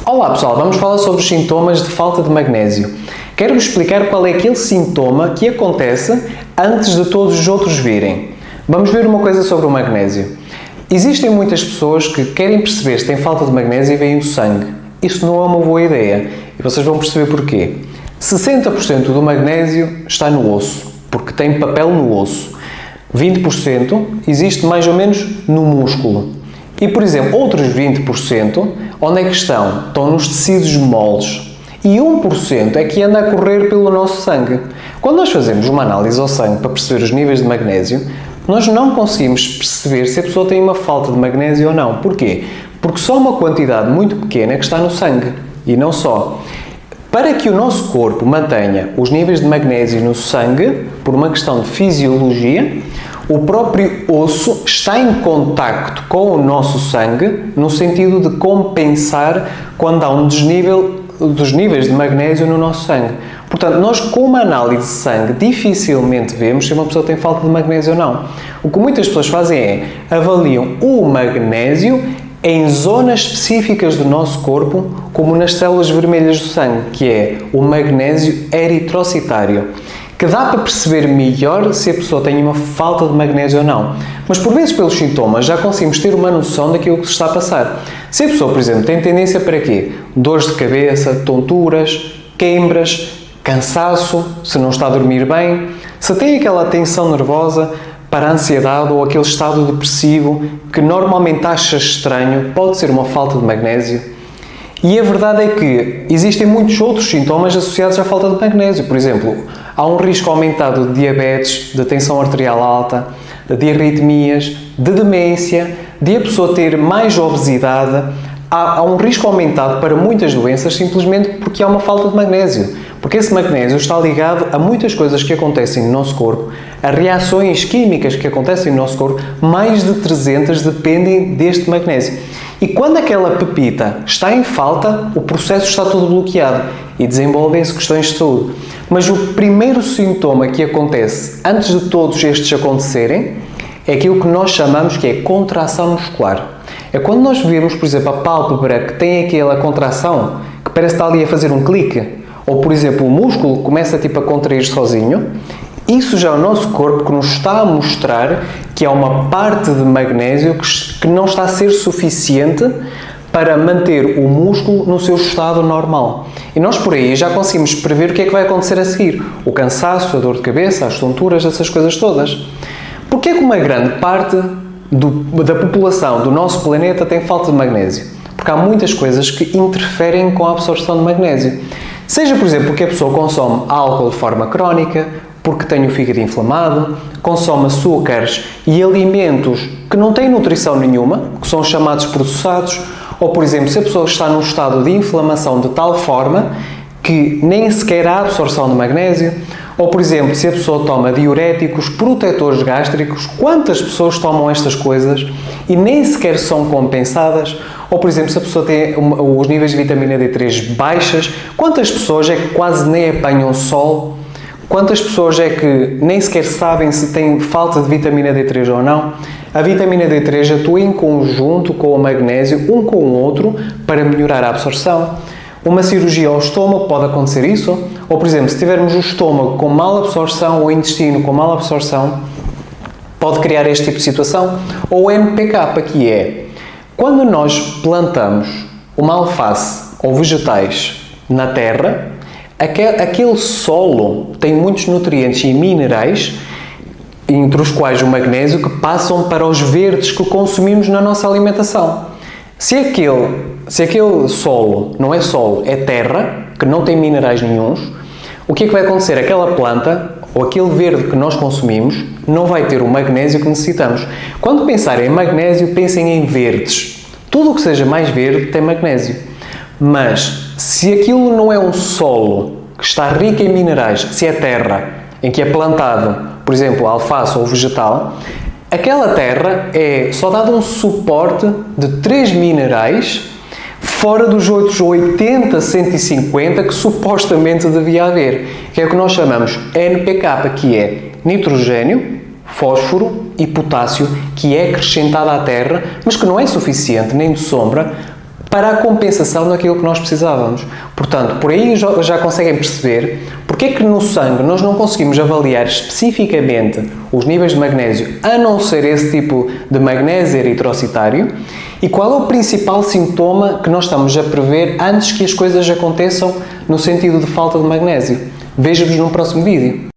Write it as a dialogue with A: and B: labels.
A: Olá pessoal, vamos falar sobre os sintomas de falta de magnésio. Quero-vos explicar qual é aquele sintoma que acontece antes de todos os outros virem. Vamos ver uma coisa sobre o magnésio. Existem muitas pessoas que querem perceber se têm falta de magnésio e veem o sangue. Isso não é uma boa ideia e vocês vão perceber porquê. 60% do magnésio está no osso, porque tem papel no osso. 20% existe mais ou menos no músculo. E, por exemplo, outros 20%, onde é que estão? Estão nos tecidos moles. E 1% é que anda a correr pelo nosso sangue. Quando nós fazemos uma análise ao sangue para perceber os níveis de magnésio, nós não conseguimos perceber se a pessoa tem uma falta de magnésio ou não. Porquê? Porque só uma quantidade muito pequena é que está no sangue. E não só. Para que o nosso corpo mantenha os níveis de magnésio no sangue, por uma questão de fisiologia, o próprio osso está em contacto com o nosso sangue no sentido de compensar quando há um desnível dos níveis de magnésio no nosso sangue. Portanto, nós com uma análise de sangue dificilmente vemos se uma pessoa tem falta de magnésio ou não. O que muitas pessoas fazem é avaliam o magnésio em zonas específicas do nosso corpo, como nas células vermelhas do sangue, que é o magnésio eritrocitário, que dá para perceber melhor se a pessoa tem uma falta de magnésio ou não. Mas por vezes pelos sintomas já conseguimos ter uma noção daquilo que se está a passar. Se a pessoa, por exemplo, tem tendência para quê? Dores de cabeça, tonturas, queimbras, cansaço, se não está a dormir bem, se tem aquela tensão nervosa para a ansiedade ou aquele estado depressivo que normalmente acha estranho, pode ser uma falta de magnésio. E a verdade é que existem muitos outros sintomas associados à falta de magnésio. Por exemplo, há um risco aumentado de diabetes, de tensão arterial alta, de arritmias, de demência, de a pessoa ter mais obesidade. Há um risco aumentado para muitas doenças simplesmente porque há uma falta de magnésio. Porque esse magnésio está ligado a muitas coisas que acontecem no nosso corpo, a reações químicas que acontecem no nosso corpo, mais de 300 dependem deste magnésio. E quando aquela pepita está em falta, o processo está todo bloqueado e desenvolvem-se questões de saúde. Mas o primeiro sintoma que acontece antes de todos estes acontecerem é aquilo que nós chamamos que é contração muscular. É quando nós vemos, por exemplo, a pálpebra que tem aquela contração, que parece estar ali a fazer um clique, ou, por exemplo, o músculo começa tipo a contrair sozinho, isso já é o nosso corpo que nos está a mostrar que há uma parte de magnésio que não está a ser suficiente para manter o músculo no seu estado normal. E nós por aí já conseguimos prever o que é que vai acontecer a seguir. O cansaço, a dor de cabeça, as tonturas, essas coisas todas. Porquê que uma grande parte da população do nosso planeta tem falta de magnésio? Porque há muitas coisas que interferem com a absorção de magnésio. Seja, por exemplo, porque a pessoa consome álcool de forma crónica, porque tem o fígado inflamado, consome açúcares e alimentos que não têm nutrição nenhuma, que são chamados processados, ou, por exemplo, se a pessoa está num estado de inflamação de tal forma que nem sequer há absorção de magnésio, ou, por exemplo, se a pessoa toma diuréticos, protetores gástricos, quantas pessoas tomam estas coisas e nem sequer são compensadas? Ou, por exemplo, se a pessoa tem os níveis de vitamina D3 baixas, quantas pessoas é que quase nem apanham sol? Quantas pessoas é que nem sequer sabem se têm falta de vitamina D3 ou não? A vitamina D3 atua em conjunto com o magnésio, um com o outro, para melhorar a absorção. Uma cirurgia ao estômago pode acontecer isso? Ou, por exemplo, se tivermos o estômago com má absorção ou o intestino com má absorção, pode criar este tipo de situação? Ou o NPK, que é quando nós plantamos uma alface ou vegetais na terra, aquele solo tem muitos nutrientes e minerais, entre os quais o magnésio, que passam para os verdes que consumimos na nossa alimentação. Se aquele solo não é solo, é terra, que não tem minerais nenhuns, o que é que vai acontecer? Aquela planta, ou aquele verde que nós consumimos, não vai ter o magnésio que necessitamos. Quando pensarem em magnésio, pensem em verdes. Tudo o que seja mais verde tem magnésio. Mas, se aquilo não é um solo que está rico em minerais, se é terra, em que é plantado, por exemplo, alface ou vegetal, aquela terra é só dado um suporte de 3 minerais fora dos outros 80, 150 que supostamente devia haver, que é o que nós chamamos NPK, que é nitrogênio, fósforo e potássio, que é acrescentado à terra, mas que não é suficiente nem de sombra para a compensação daquilo que nós precisávamos. Portanto, por aí já conseguem perceber porque é que no sangue nós não conseguimos avaliar especificamente os níveis de magnésio, a não ser esse tipo de magnésio eritrocitário, e qual é o principal sintoma que nós estamos a prever antes que as coisas aconteçam no sentido de falta de magnésio. Vejo-vos num próximo vídeo.